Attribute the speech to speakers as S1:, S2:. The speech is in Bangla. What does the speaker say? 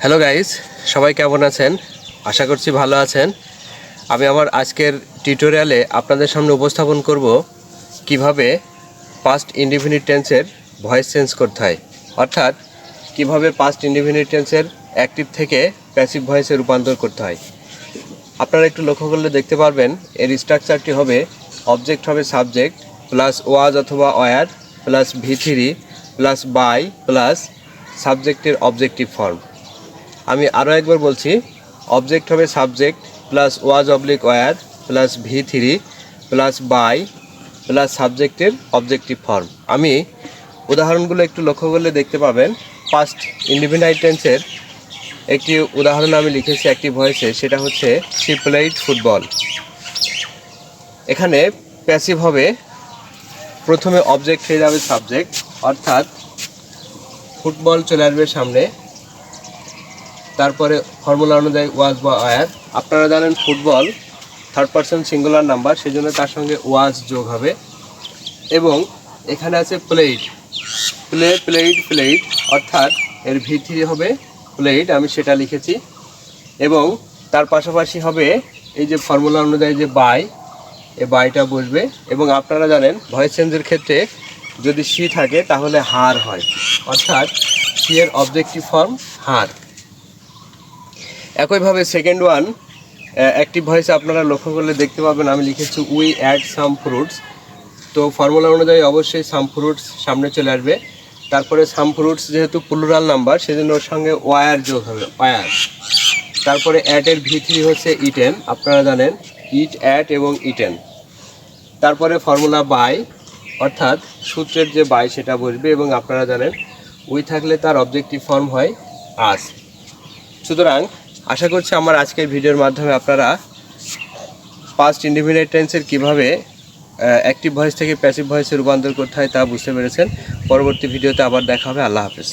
S1: হ্যালো গাইস, সবাই কেমন আছেন? আশা করছি ভালো আছেন। আমি আমার আজকের টিউটোরিয়ালে আপনাদের সামনে উপস্থাপন করব কিভাবে পাস্ট ইনডিফিনিট টেন্সের ভয়েস চেঞ্জ করতে হয়, অর্থাৎ কিভাবে পাস্ট ইনডিফিনিট টেন্সের অ্যাক্টিভ থেকে প্যাসিভ ভয়েসে রূপান্তর করতে হয়। আপনারা একটু লক্ষ্য করলে দেখতে পারবেন এর স্ট্রাকচারটি হবে অবজেক্ট হবে সাবজেক্ট প্লাস ওয়াজ অথবা were plus V3 plus by plus সাবজেক্টের অবজেক্টিভ ফর্ম। আমি আরও একবার বলছি, অবজেক্ট হবে subject plus was oblique were plus V3 plus by plus সাবজেক্টের অবজেক্টিভ ফর্ম। আমি উদাহরণগুলো একটু লক্ষ্য করলে দেখতে পাবেন পাস্ট ইনডিফিনাইট টেন্সের একটি উদাহরণ আমি লিখেছি অ্যাক্টিভ ভয়েসে, সেটা হচ্ছে শি প্লেইড ফুটবল। এখানে প্যাসিভ হবে, প্রথমে অবজেক্ট হয়ে যাবে সাবজেক্ট, অর্থাৎ ফুটবল চলে আসবে সামনে, তারপরে ফর্মুলা অনুযায়ী ওয়াজ বা ওয়ার। আপনারা জানেন football third person singular number, সেই জন্য তার সঙ্গে ওয়াজ যোগ হবে। এবং এখানে আছে প্লেইড, প্লেইড অর্থাৎ এর V3 হবে প্লেইড, আমি সেটা লিখেছি। এবং তার পাশাপাশি হবে এই যে ফর্মুলা অনুযায়ী যে বাই, এই বাইটা বসবে। এবং আপনারা জানেন ভয়েস চেঞ্জের ক্ষেত্রে যদি সি থাকে তাহলে হার হয়, অর্থাৎ সি এর অবজেক্টিভ ফর্ম হার। একইভাবে সেকেন্ড ওয়ান অ্যাক্টিভ ভয়েসে আপনারা লক্ষ্য করলে দেখতে পাবেন আমি লিখেছি উই অ্যাড সাম ফ্রুটস। তো ফর্মুলা অনুযায়ী অবশ্যই সাম ফ্রুটস সামনে চলে আসবে। তারপরে সাম ফ্রুটস যেহেতু প্লুরাল নাম্বার, সেজন্য ওর সঙ্গে ওয়ার যোগ হবে, ওয়ার। তারপরে অ্যাটের V3 হচ্ছে ইটেন, আপনারা জানেন ইট, অ্যাট এবং ইটেন। তারপরে ফর্মুলা বাই, অর্থাৎ সূত্রের যে বাই সেটা বসবে। এবং আপনারা জানেন উই থাকলে তার অবজেক্টিভ ফর্ম হয় আস। সুতরাং আশা করছি আমার আজকের ভিডিওর মাধ্যমে আপনারা পাস্ট ইনডিফিনিট টেন্সের কীভাবে অ্যাক্টিভ ভয়েস থেকে প্যাসিভ ভয়েসে রূপান্তর করতে হয় তা বুঝতে পেরেছেন। পরবর্তী ভিডিওতে আবার দেখা হবে। আল্লাহ হাফেজ।